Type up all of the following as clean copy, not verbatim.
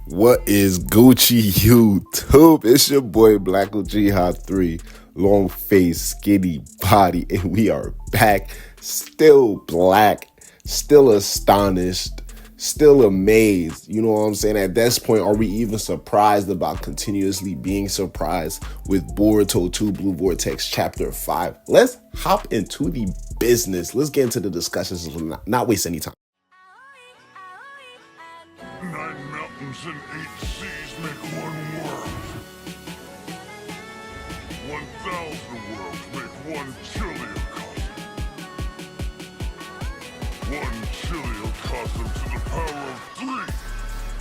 What is Gucci YouTube? It's your boy Black Ch.5, long face, skinny body, and we are back. Still black, still astonished, still amazed. You know what I'm saying? At this point, are we even surprised about continuously being surprised with Boruto 2 Blue Vortex Chapter 5? Let's hop into the business. Let's get into the discussions and not waste any time. 9 mountains and 8 seas make one world. 1,000 worlds make one chiliocosm. 1 chiliocosm to the power of 3,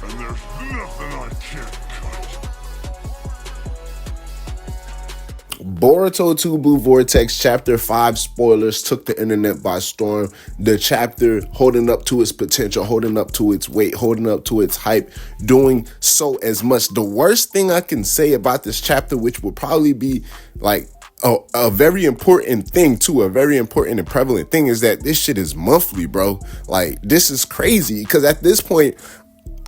and there's nothing I can't cut. Boruto 2 Blue Vortex Chapter 5 spoilers took the internet by storm. The chapter holding up to its potential, holding up to its weight, holding up to its hype, doing so as much. The worst thing I can say about this chapter, which would probably be like a very important thing too, a very important and prevalent thing, is that this shit is monthly, bro. Like, this is crazy because at this point,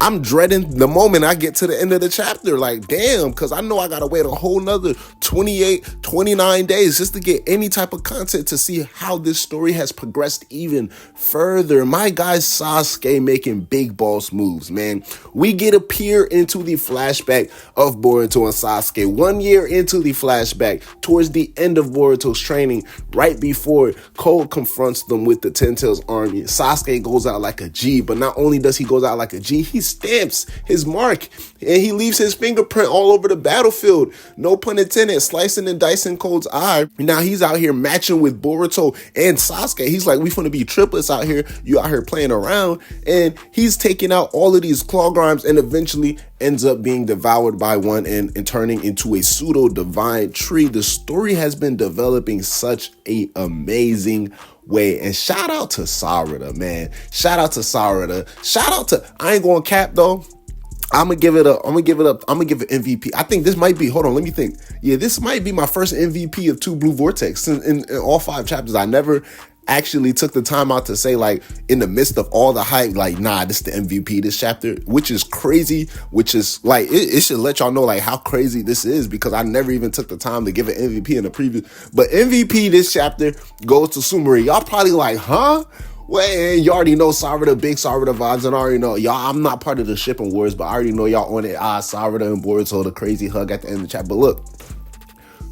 I'm dreading the moment I get to the end of the chapter. Like, damn, because I know I got to wait a whole nother 28, 29 days just to get any type of content to see how this story has progressed even further. My guy Sasuke making big boss moves, man. We get a peer into the flashback of Boruto and Sasuke 1 year into the flashback towards the end of Boruto's training, right before Cole confronts them with the Ten Tails army. Sasuke goes out like a G, but not only does he goes out like a G, he stamps his mark and he leaves his fingerprint all over the battlefield. No pun intended, slicing and dicing Cole's eye. Now he's out here matching with Boruto and Sasuke. He's like, we finna be triplets out here. You out here playing around. And he's taking out all of these claw grimes and eventually ends up being devoured by one and turning into a pseudo divine tree. The story has been developing such a amazing way. And shout out to Sarada, man. Shout out to Sarada. Shout out to, I ain't gonna cap though. I'm gonna give it MVP. I think this might be, hold on, let me think. Yeah, this might be my first MVP of 2 Blue Vortex in all 5 chapters. I never actually took the time out to say, like, in the midst of all the hype, like, nah, this is the MVP this chapter, which is crazy, which is like, it should let y'all know like how crazy this is, because I never even took the time to give an MVP in the previous. But MVP this chapter goes to Sumari. Y'all probably like, huh? Well, you already know Sarada, big Sarada vibes, and I already know y'all. I'm not part of the shipping wars, but I already know y'all on it. Sarada and Boruto, the crazy hug at the end of the chat. But look,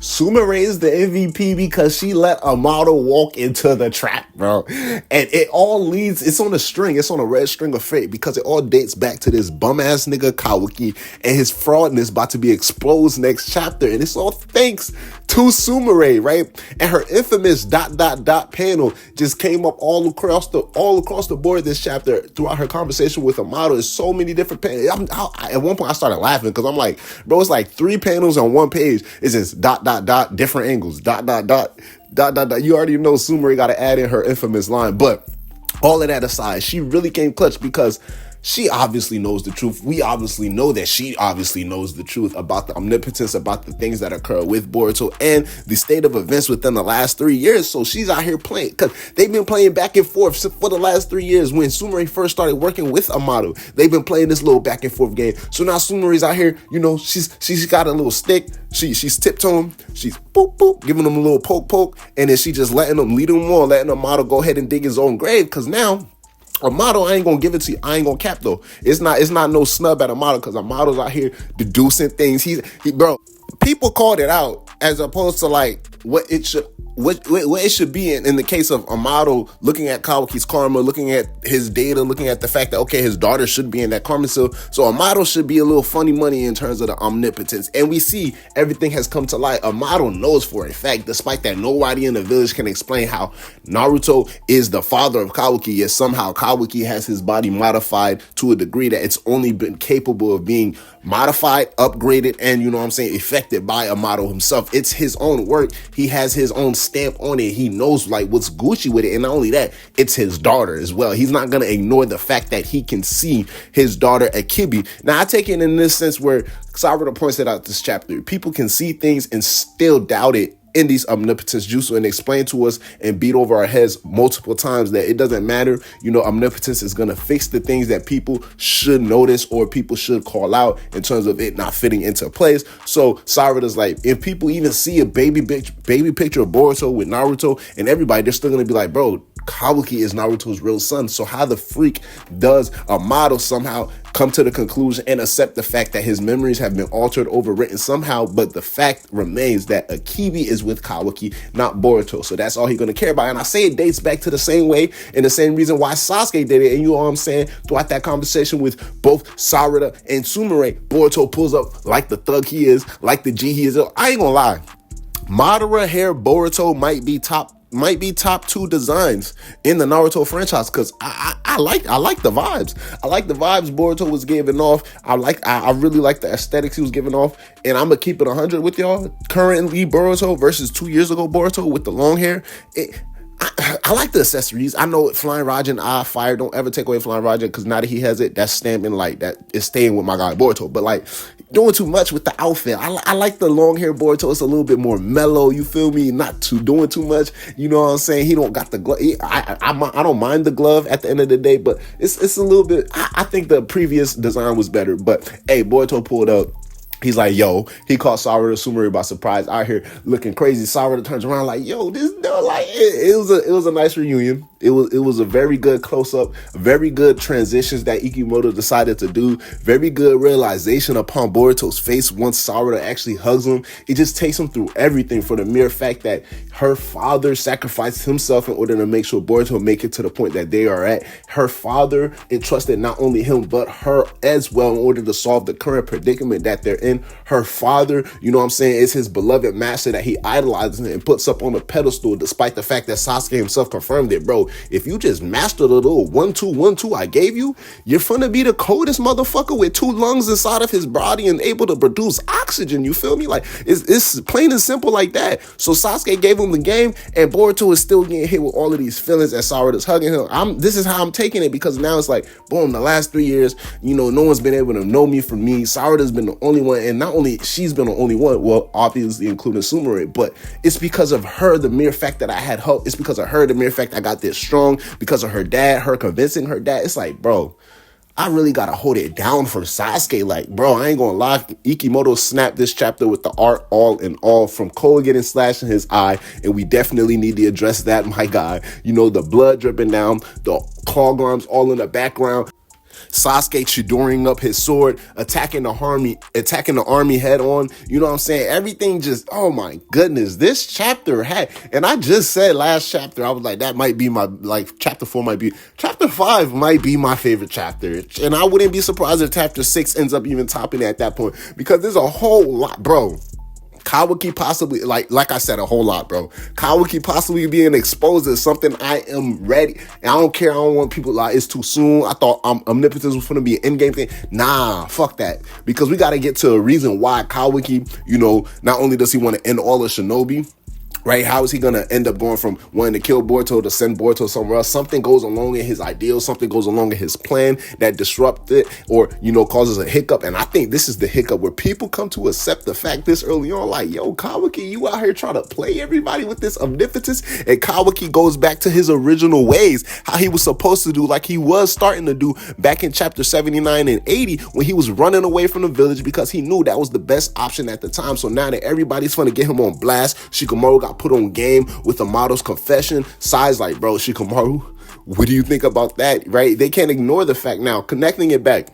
Sumire is the MVP because she let a model walk into the trap, bro. And it all leads, it's on a string, it's on a red string of fate, because it all dates back to this bum ass nigga Kawaki and his fraudness about to be exposed next chapter. And it's all thanks to Sumire, right? And her infamous ... panel just came up all across the board this chapter throughout her conversation with a model. There's so many different panels. At one point I started laughing because I'm like, bro, it's like 3 panels on 1 page. It's just ... different angles, ... You already know Sumire got to add in her infamous line. But all of that aside, she really came clutch because she obviously knows the truth. We obviously know that she obviously knows the truth about the omnipotence, about the things that occur with Boruto and the state of events within the last 3 years. So she's out here playing, because they've been playing back and forth for the last 3 years. When Sumire first started working with Amato, they've been playing this little back and forth game. So now Sumari's out here, you know, she's got a little stick. She's tiptoeing, she's boop boop, giving him a little poke, and then she just leading him on, letting Amato go ahead and dig his own grave. Because now Amato, I ain't gonna give it to you. I ain't gonna cap though. It's not no snub at Amato, because Amato's out here deducing things. Bro, people called it out as opposed to like what it should be in the case of Amato looking at Kawaki's karma, looking at his data, looking at the fact that, okay, his daughter should be in that karma. So Amato should be a little funny money in terms of the omnipotence. And we see everything has come to light. Amato knows for a fact, despite that nobody in the village can explain how Naruto is the father of Kawaki, yet somehow Kawaki has his body modified to a degree that it's only been capable of being modified, upgraded, and, you know what I'm saying, affected by Amato himself. It's his own work. He has his own stamp on it. He knows like what's Gucci with it. And not only that, it's his daughter as well. He's not going to ignore the fact that he can see his daughter Akibi. Now, I take it in this sense where Sarada points it out this chapter. People can see things and still doubt it in these omnipotence jutsu and explain to us and beat over our heads multiple times that it doesn't matter. Omnipotence is going to fix the things that people should notice or people should call out in terms of it not fitting into place. So Sarada's like, if people even see a baby picture of Boruto with Naruto and everybody, they're still going to be like, bro, Kawaki is Naruto's real son. So how the freak does a model somehow come to the conclusion and accept the fact that his memories have been altered, overwritten somehow, but the fact remains that Akibi is with Kawaki, not Boruto. So that's all he's going to care about. And I say it dates back to the same way and the same reason why Sasuke did it. And you know what I'm saying? Throughout that conversation with both Sarada and Sumire, Boruto pulls up like the thug he is, like the G he is. I ain't gonna lie. Madara hair Boruto might be top 2 designs in the Naruto franchise, because I like the vibes. I like the vibes Boruto was giving off. I really like the aesthetics he was giving off. And I'm gonna keep it 100 with y'all. Currently Boruto versus 2 years ago Boruto with the long hair. I like the accessories. I know Flying Rajan, fire. Don't ever take away Flying Rajan, because now that he has it, that's stamping like that is staying with my guy Boruto. But like doing too much with the outfit. I like the long hair Boruto. It's a little bit more mellow. You feel me? Not too doing too much. You know what I'm saying? He don't got the glove. I don't mind the glove at the end of the day, but it's a little bit. I think the previous design was better. But hey, Boruto pulled up. He's like, yo, he caught Sarada Sumire by surprise out here looking crazy. Sarada turns around like, yo, this dude, like, it was a nice reunion. It was a very good close-up, very good transitions that Ikimoto decided to do, very good realization upon Boruto's face once Sarada actually hugs him. It just takes him through everything for the mere fact that her father sacrificed himself in order to make sure Boruto make it to the point that they are at. Her father entrusted not only him, but her as well in order to solve the current predicament that they're in. Her father, you know what I'm saying, is his beloved master that he idolizes and puts up on a pedestal, despite the fact that Sasuke himself confirmed it. Bro, if you just master the little 1-2-1-2 I gave you, you're finna be the coldest motherfucker with 2 lungs inside of his body and able to produce oxygen. You feel me? Like, it's plain and simple like that. So Sasuke gave him the game, and Boruto is still getting hit with all of these feelings as Sarada's hugging him. This is how I'm taking it, because now it's like, boom, the last 3 years, no one's been able to know me from me. Sarada's been the only one, and not only she's been the only one, well, obviously including Sumire, but it's because of her, the mere fact that I had hope. It's because of her, the mere fact I got this strong, because of her dad, her convincing her dad. It's like, bro, I really gotta hold it down for Sasuke. Like, bro, I ain't gonna lie. Ikimoto snapped this chapter with the art all in all, from Cole getting slashed in his eye, and we definitely need to address that, my guy. The blood dripping down, the claw arms all in the background. Sasuke chidoring up his sword, attacking the army head on. You know what I'm saying? Everything just, oh my goodness, this chapter had, and I just said last chapter, I was like, that might be my, like, chapter 5 might be my favorite chapter. And I wouldn't be surprised if chapter 6 ends up even topping it at that point, because there's a whole lot, bro. Kawaki possibly, like I said, a whole lot, bro. Kawaki possibly being exposed is something I am ready. And I don't care. I don't want people like, it's too soon. I thought omnipotence was going to be an in-game thing. Nah, fuck that. Because we got to get to a reason why Kawaki, not only does he want to end all of Shinobi, right? How is he going to end up going from wanting to kill Boruto to send Boruto somewhere else? Something goes along in his ideals. Something goes along in his plan that disrupts it or, causes a hiccup. And I think this is the hiccup where people come to accept the fact this early on, like, yo, Kawaki, you out here trying to play everybody with this omnipotence. And Kawaki goes back to his original ways, how he was supposed to do, like he was starting to do back in chapter 79 and 80 when he was running away from the village because he knew that was the best option at the time. So now that everybody's going to get him on blast, Shikamaru got put on game with the model's confession. Sai's like, bro, Shikamaru, what do you think about that? Right? They can't ignore the fact now. Connecting it back.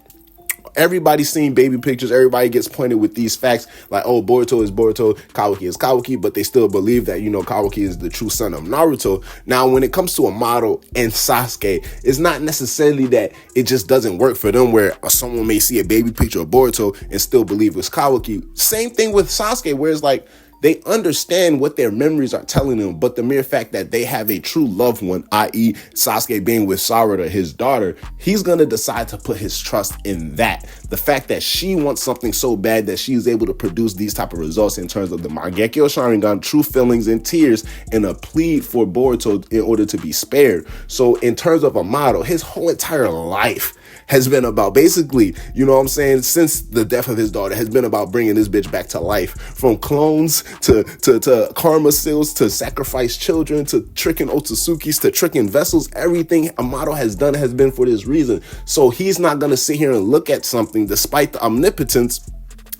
Everybody's seen baby pictures. Everybody gets pointed with these facts like, oh, Boruto is Boruto, Kawaki is Kawaki, but they still believe that, Kawaki is the true son of Naruto. Now, when it comes to a model and Sasuke, it's not necessarily that it just doesn't work for them where someone may see a baby picture of Boruto and still believe it's Kawaki. Same thing with Sasuke, where it's like, they understand what their memories are telling them, but the mere fact that they have a true loved one, i.e. Sasuke being with Sarada, his daughter, he's going to decide to put his trust in that. The fact that she wants something so bad that she's able to produce these type of results in terms of the Mangekyo Sharingan, true feelings and tears, and a plea for Boruto in order to be spared. So in terms of a model, his whole entire life has been about basically, you know what I'm saying, since the death of his daughter, has been about bringing this bitch back to life. From clones to karma seals to sacrifice children to tricking Otsutsuki's to tricking vessels. Everything Amato has done has been for this reason. So he's not going to sit here and look at something despite the omnipotence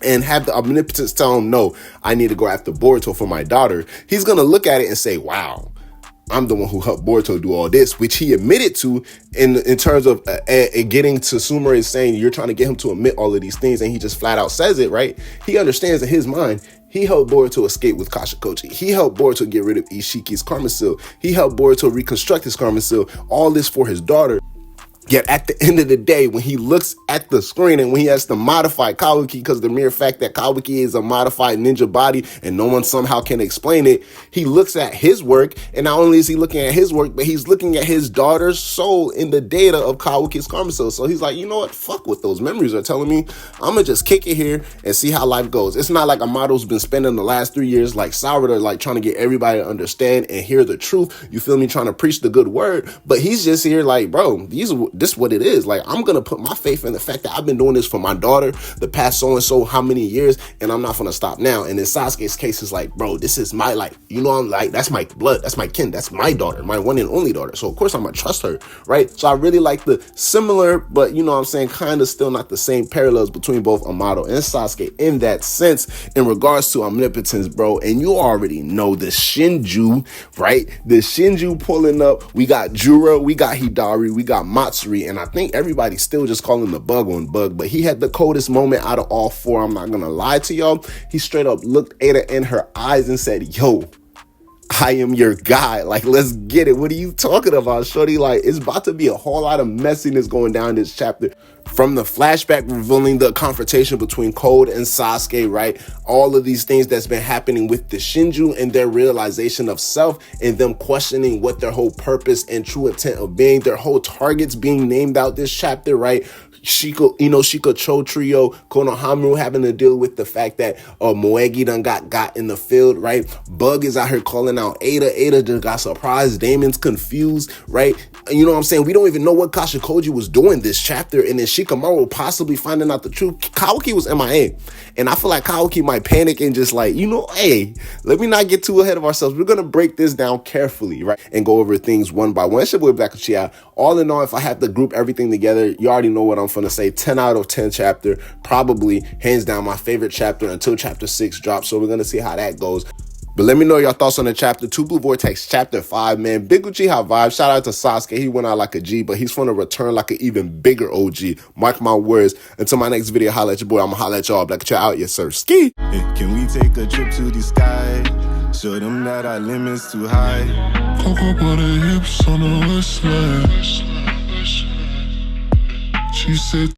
and have the omnipotence tell him, no, I need to go after Boruto for my daughter. He's going to look at it and say, wow, I'm the one who helped Boruto do all this, which he admitted to in terms of getting to Sumire is saying you're trying to get him to admit all of these things, and he just flat out says it, right? He understands in his mind, he helped Boruto escape with Kashikochi. He helped Boruto get rid of Ishiki's karma seal. He helped Boruto reconstruct his karma seal. All this for his daughter. Yet at the end of the day, when he looks at the screen and when he has to modify Kawaki, because the mere fact that Kawaki is a modified ninja body and no one somehow can explain it, he looks at his work, and not only is he looking at his work, but he's looking at his daughter's soul in the data of Kawaki's karma cell. So he's like, you know what? Fuck what those memories are telling me. I'm gonna just kick it here and see how life goes. It's not like Amato's been spending the last 3 years like Sarada, like trying to get everybody to understand and hear the truth. You feel me? Trying to preach the good word, but he's just here like, bro, this is what it is. Like, I'm gonna put my faith in the fact that I've been doing this for my daughter the past so and so how many years, and I'm not gonna stop now. And in Sasuke's case, is like, bro, this is my life. You know, I'm like, that's my blood, that's my kin, that's my daughter, my one and only daughter. So of course I'm gonna trust her, right? So I really like the similar, but you know what I'm saying, kind of still not the same parallels between both Amato and Sasuke in that sense in regards to omnipotence, bro. And you already know the Shinju, right? The Shinju pulling up. We got Jura, we got Hidari, we got Matsuri, and I think everybody's still just calling the bug on bug, but he had the coldest moment out of all four. I'm not gonna lie to y'all. He straight up looked Ada in her eyes and said, yo, I am your guy. Like, let's get it. What are you talking about, shorty? Like, it's about to be a whole lot of messiness going down this chapter. From the flashback revealing the confrontation between Code and Sasuke, right? All of these things that's been happening with the Shinju and their realization of self and them questioning what their whole purpose and true intent of being, their whole targets being named out this chapter, right? Shika Cho trio, Konohamaru having to deal with the fact that Moegi done got in the field, right? Bug is out here calling out Ada. Ada just got surprised. Damon's confused, right? You know what I'm saying? We don't even know what Kashikoji was doing this chapter, and then Shikamaru possibly finding out the truth. Kawaki was MIA, and I feel like Kawaki might panic and just like, you know, hey, let me not get too ahead of ourselves. We're gonna break this down carefully, right? And go over things one by one. It's your boy Black Chia. All in all, if I have to group everything together, you already know what I'm gonna say. 10 out of 10 chapter, probably hands down my favorite chapter until chapter 6 drops. So we're gonna see how that goes. But let me know your thoughts on the chapter 2 Blue Vortex chapter 5, man. Big Uchiha vibe. Shout out to Sasuke. He went out like a G, but he's going to return like an even bigger OG. Mark my words. Until my next video, holla at your boy. I'm going to holla at y'all. Black Chia out. Yes, sir. Ski. Hey, can we take a trip to the sky? Show them that our limit's too high. Cocoa butter hips on the west side. She said